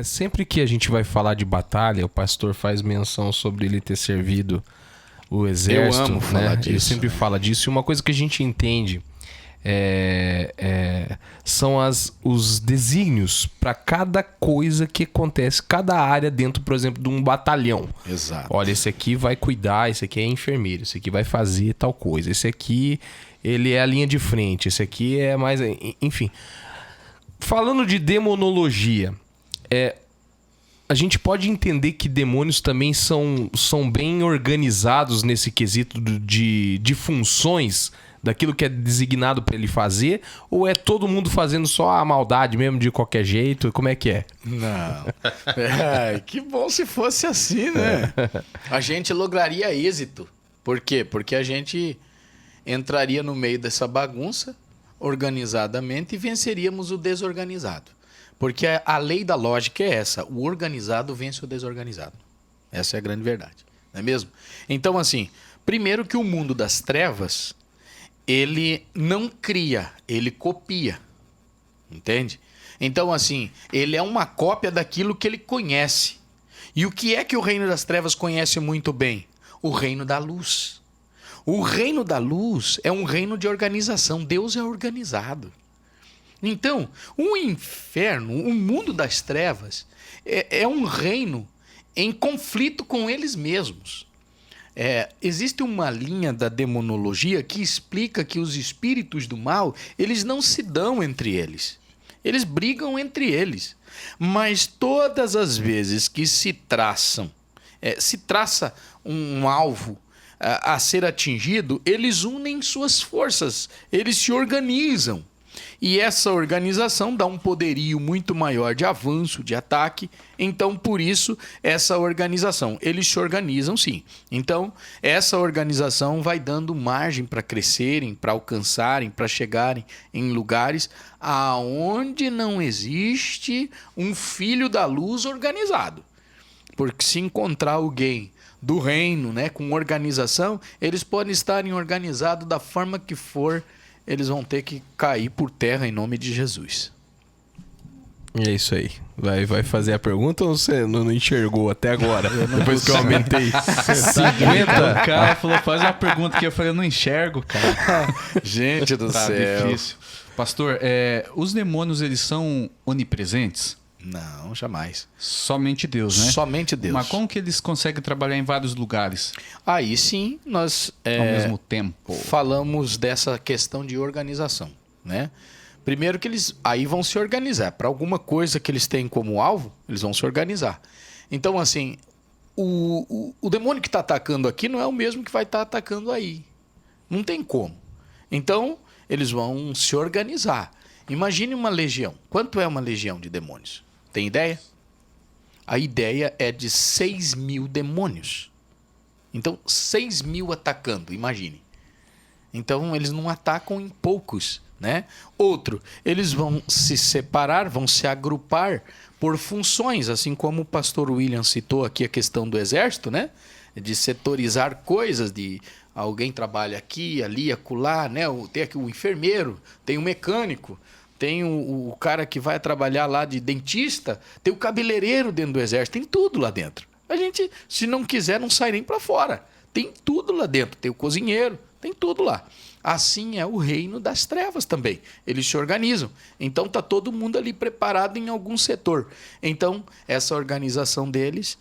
sempre que a gente vai falar de batalha, o pastor faz menção sobre ele ter servido o exército. Eu amo falar disso. Ele sempre fala disso. E uma coisa que a gente entende são os desígnios para cada coisa que acontece, cada área dentro, por exemplo, de um batalhão. Exato. Olha, esse aqui vai cuidar, esse aqui é enfermeiro, esse aqui vai fazer tal coisa, esse aqui ele é a linha de frente, esse aqui é mais... Enfim, falando de demonologia, a gente pode entender que demônios também são bem organizados nesse quesito de funções daquilo que é designado para ele fazer, ou é todo mundo fazendo só a maldade mesmo de qualquer jeito? Como é que é? Não. Que bom se fosse assim, né? A gente lograria êxito. Por quê? Porque a gente entraria no meio dessa bagunça organizadamente e venceríamos o desorganizado. Porque a lei da lógica é essa: o organizado vence o desorganizado. Essa é a grande verdade, não é mesmo? Então, assim, primeiro que o mundo das trevas, ele não cria, ele copia, entende? Então, assim, ele é uma cópia daquilo que ele conhece. E o que é que o reino das trevas conhece muito bem? O reino da luz. O reino da luz é um reino de organização. Deus é organizado. Então, o inferno, o mundo das trevas, é um reino em conflito com eles mesmos. Existe uma linha da demonologia que explica que os espíritos do mal, eles não se dão entre eles. Eles brigam entre eles. Mas todas as vezes que se traça um alvo a ser atingido, eles unem suas forças, eles se organizam. E essa organização dá um poderio muito maior de avanço, de ataque. Então, por isso, essa organização. Eles se organizam, sim. Então, essa organização vai dando margem para crescerem, para alcançarem, para chegarem em lugares aonde não existe um filho da luz organizado. Porque se encontrar alguém do reino, né, com organização, eles podem estar organizados da forma que for, eles vão ter que cair por terra em nome de Jesus. E é isso aí. Vai fazer a pergunta ou você não enxergou até agora? Depois que eu aumentei 50. O cara falou, faz uma pergunta que eu falei, eu não enxergo, cara. Gente do céu. Difícil. Pastor, os demônios, eles são onipresentes? Não, jamais. Somente Deus, né? Somente Deus. Mas como que eles conseguem trabalhar em vários lugares? Aí sim, nós ao mesmo tempo falamos dessa questão de organização, né? Primeiro que eles aí vão se organizar. Para alguma coisa que eles têm como alvo, eles vão se organizar. Então, assim, o demônio que está atacando aqui não é o mesmo que vai estar atacando aí. Não tem como. Então, eles vão se organizar. Imagine uma legião. Quanto é uma legião de demônios? Tem ideia? A ideia é de 6.000 demônios. Então, 6.000 atacando, imagine. Então, eles não atacam em poucos, né? Outro, eles vão se separar, vão se agrupar por funções, assim como o pastor William citou aqui a questão do exército, né? De setorizar coisas, de alguém trabalha aqui, ali, acolá, né? Tem aqui o enfermeiro, tem o mecânico, tem o cara que vai trabalhar lá de dentista, tem o cabeleireiro dentro do exército, tem tudo lá dentro. A gente, se não quiser, não sai nem para fora. Tem tudo lá dentro, tem o cozinheiro, tem tudo lá. Assim é o reino das trevas também. Eles se organizam. Então está todo mundo ali preparado em algum setor. Então essa organização deles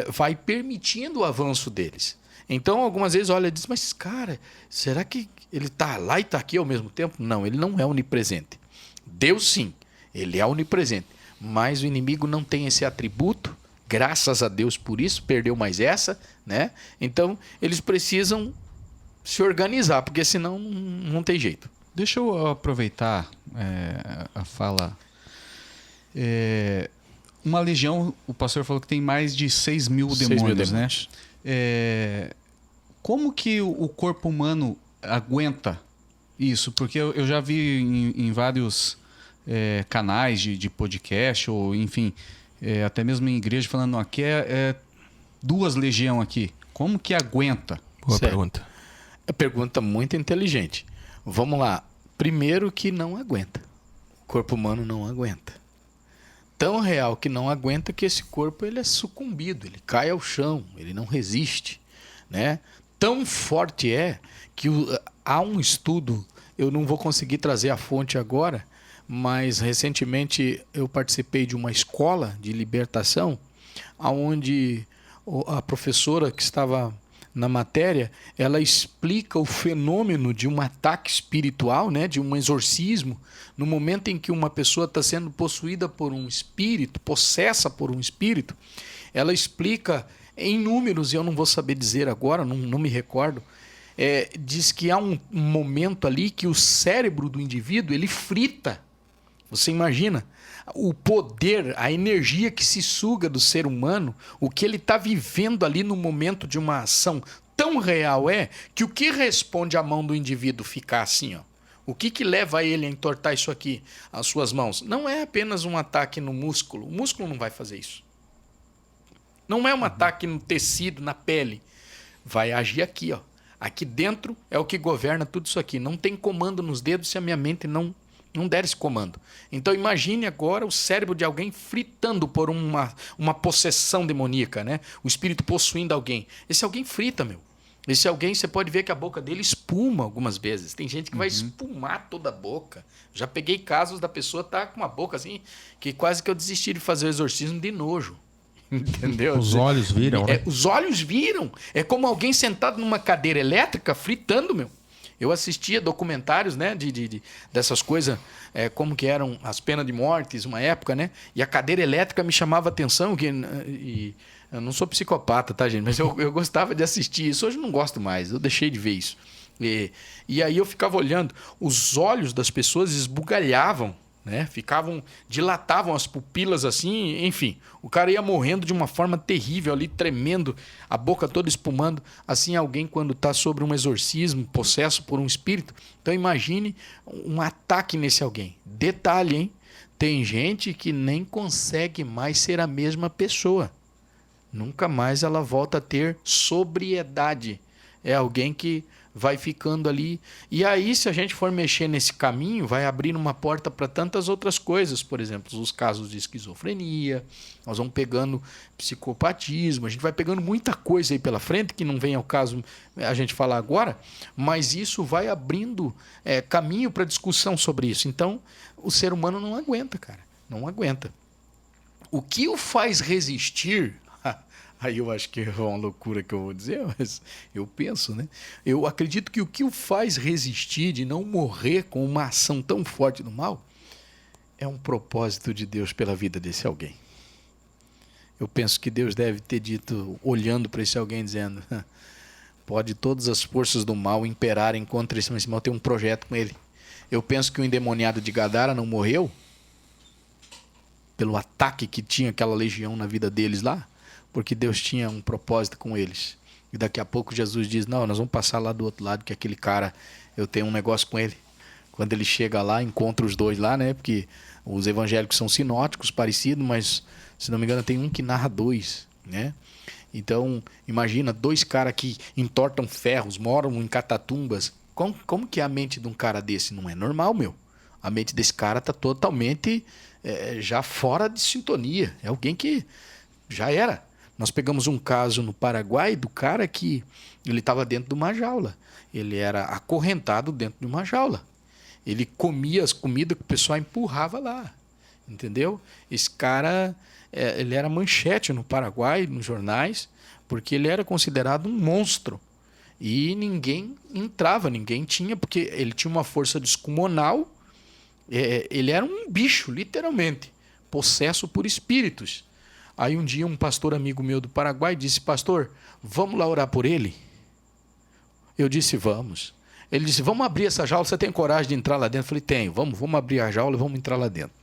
vai permitindo o avanço deles. Então algumas vezes olha e diz, mas cara, será que ele está lá e está aqui ao mesmo tempo? Não, ele não é onipresente. Deus sim, ele é onipresente. Mas o inimigo não tem esse atributo. Graças a Deus por isso, perdeu mais essa, né? Então eles precisam se organizar, porque senão não tem jeito. Deixa eu aproveitar a fala. Uma legião, o pastor falou que tem mais de 6.000 demônios, né? Como que o corpo humano aguenta isso? Porque eu já vi em vários canais de podcast, ou enfim, até mesmo em igreja, falando aqui duas legiões aqui. Como que aguenta? Boa pergunta. É pergunta muito inteligente. Vamos lá. Primeiro que não aguenta. O corpo humano não aguenta. tão real que não aguenta que esse corpo ele é sucumbido, ele cai ao chão, ele não resiste, né? Tão forte é que há um estudo, eu não vou conseguir trazer a fonte agora, mas recentemente eu participei de uma escola de libertação, onde a professora que estava na matéria, ela explica o fenômeno de um ataque espiritual, né, de um exorcismo, no momento em que uma pessoa está sendo possuída por um espírito, possessa por um espírito. Ela explica em números, e eu não vou saber dizer agora, não me recordo, diz que há um momento ali que o cérebro do indivíduo ele frita. Você imagina o poder, a energia que se suga do ser humano, o que ele está vivendo ali no momento de uma ação tão real que o que responde à mão do indivíduo ficar assim, ó? O que leva ele a entortar isso aqui, as suas mãos? Não é apenas um ataque no músculo. O músculo não vai fazer isso. Não é um ataque no tecido, na pele. Vai agir aqui, ó. Aqui dentro é o que governa tudo isso aqui. Não tem comando nos dedos se a minha mente não der esse comando. Então imagine agora o cérebro de alguém fritando por uma possessão demoníaca, né? O espírito possuindo alguém. Esse alguém frita, meu. Esse alguém, você pode ver que a boca dele espuma algumas vezes. Tem gente que vai espumar toda a boca. Já peguei casos da pessoa estar com uma boca assim, que quase que eu desisti de fazer o exorcismo de nojo. Entendeu? Os olhos viram, né? Os olhos viram. É como alguém sentado numa cadeira elétrica fritando, meu. Eu assistia documentários, né, dessas coisas, como que eram as penas de mortes, uma época, né? E a cadeira elétrica me chamava a atenção, e eu não sou psicopata, tá, gente? Mas eu gostava de assistir isso. Hoje eu não gosto mais, eu deixei de ver isso. E aí eu ficava olhando, os olhos das pessoas esbugalhavam, né? Dilatavam as pupilas assim, enfim. O cara ia morrendo de uma forma terrível ali, tremendo, a boca toda espumando. Assim, alguém quando está sobre um exorcismo, possesso por um espírito. Então imagine um ataque nesse alguém. Detalhe, hein? Tem gente que nem consegue mais ser a mesma pessoa. Nunca mais ela volta a ter sobriedade. É alguém que vai ficando ali. E aí, se a gente for mexer nesse caminho, vai abrir uma porta para tantas outras coisas. Por exemplo, os casos de esquizofrenia, nós vamos pegando psicopatismo, a gente vai pegando muita coisa aí pela frente, que não vem ao caso a gente falar agora, mas isso vai abrindo caminho para discussão sobre isso. Então, o ser humano não aguenta, cara. Não aguenta. O que o faz resistir... Aí eu acho que é uma loucura que eu vou dizer, mas eu penso, né? Eu acredito que o que o faz resistir de não morrer com uma ação tão forte do mal é um propósito de Deus pela vida desse alguém. Eu penso que Deus deve ter dito, olhando para esse alguém, dizendo: pode todas as forças do mal imperarem contra esse mal, tem um projeto com ele. Eu penso que o endemoniado de Gadara não morreu pelo ataque que tinha aquela legião na vida deles lá, porque Deus tinha um propósito com eles. E daqui a pouco Jesus diz: não, nós vamos passar lá do outro lado, que aquele cara, eu tenho um negócio com ele. Quando ele chega lá, encontra os dois lá, né? Porque os evangélicos são sinóticos, parecidos, mas, se não me engano, tem um que narra dois, né? Então, imagina, dois caras que entortam ferros, moram em catatumbas. Como que é a mente de um cara desse? Não é normal, meu. A mente desse cara está totalmente já fora de sintonia. É alguém que já era. Nós pegamos um caso no Paraguai do cara que ele estava dentro de uma jaula. Ele era acorrentado dentro de uma jaula. Ele comia as comidas que o pessoal empurrava lá. Entendeu? Esse cara, ele era manchete no Paraguai, nos jornais, porque ele era considerado um monstro. E ninguém entrava, ninguém tinha, porque ele tinha uma força descomunal. Ele era um bicho, literalmente, possesso por espíritos. Aí um dia um pastor amigo meu do Paraguai disse: pastor, vamos lá orar por ele? Eu disse: vamos. Ele disse: vamos abrir essa jaula, você tem coragem de entrar lá dentro? Eu falei: tenho, vamos abrir a jaula e vamos entrar lá dentro.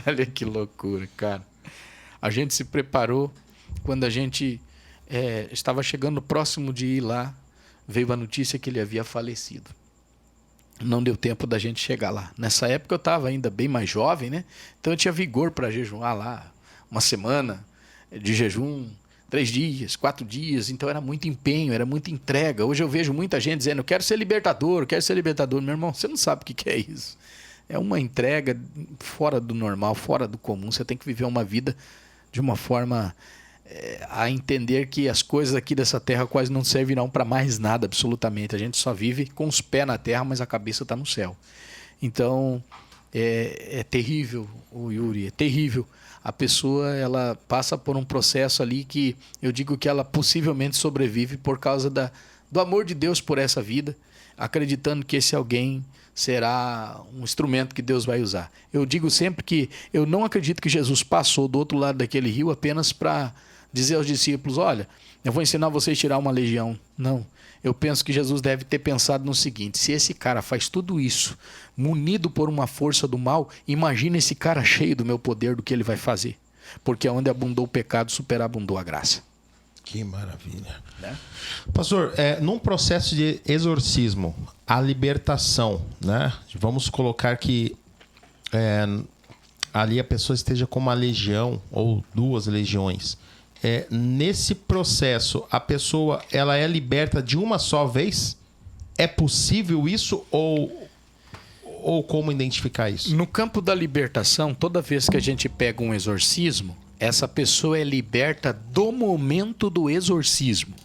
Olha que loucura, cara. A gente se preparou, quando a gente estava chegando próximo de ir lá, veio a notícia que ele havia falecido. Não deu tempo da gente chegar lá. Nessa época eu estava ainda bem mais jovem, né? Então eu tinha vigor para jejuar lá uma semana de jejum, 3 dias, 4 dias. Então era muito empenho, era muita entrega. Hoje eu vejo muita gente dizendo: quero ser libertador, quero ser libertador. Meu irmão, você não sabe o que é isso. É uma entrega fora do normal, fora do comum. Você tem que viver uma vida de uma forma a entender que as coisas aqui dessa terra quase não servirão para mais nada, absolutamente. A gente só vive com os pés na terra, mas a cabeça está no céu. Então, é terrível, o Yuri, é terrível. A pessoa, ela passa por um processo ali que eu digo que ela possivelmente sobrevive por causa do amor de Deus por essa vida, acreditando que esse alguém será um instrumento que Deus vai usar. Eu digo sempre que eu não acredito que Jesus passou do outro lado daquele rio apenas para dizer aos discípulos, olha, eu vou ensinar vocês a tirar uma legião. Não. Eu penso que Jesus deve ter pensado no seguinte, se esse cara faz tudo isso, munido por uma força do mal, imagina esse cara cheio do meu poder, do que ele vai fazer. Porque onde abundou o pecado, superabundou a graça. Que maravilha. Né? Pastor, num processo de exorcismo, a libertação, né? Vamos colocar que ali a pessoa esteja com uma legião ou 2 legiões. Nesse processo, a pessoa ela é liberta de uma só vez? É possível isso ou como identificar isso? No campo da libertação, toda vez que a gente pega um exorcismo, essa pessoa é liberta do momento do exorcismo.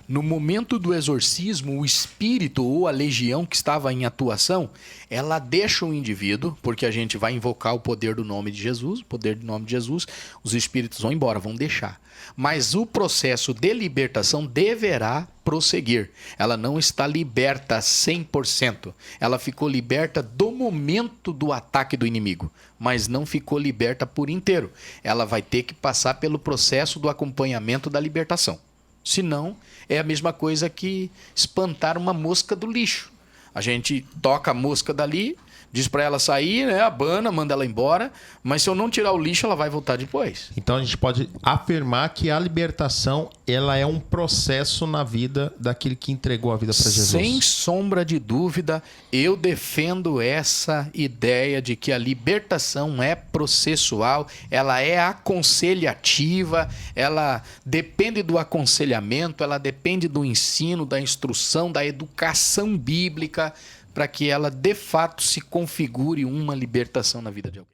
No momento do exorcismo, o espírito ou a legião que estava em atuação, ela deixa o indivíduo, porque a gente vai invocar o poder do nome de Jesus, o poder do nome de Jesus, os espíritos vão embora, vão deixar. Mas o processo de libertação deverá prosseguir. Ela não está liberta 100%. Ela ficou liberta do momento do ataque do inimigo, mas não ficou liberta por inteiro. Ela vai ter que passar pelo processo do acompanhamento da libertação. Senão, é a mesma coisa que espantar uma mosca do lixo. A gente toca a mosca dali, diz para ela sair, né, abana, manda ela embora, mas se eu não tirar o lixo, ela vai voltar depois. Então a gente pode afirmar que a libertação ela é um processo na vida daquele que entregou a vida para Jesus. Sem sombra de dúvida, eu defendo essa ideia de que a libertação é processual, ela é aconselhativa, ela depende do aconselhamento, ela depende do ensino, da instrução, da educação bíblica, para que ela de fato se configure uma libertação na vida de alguém.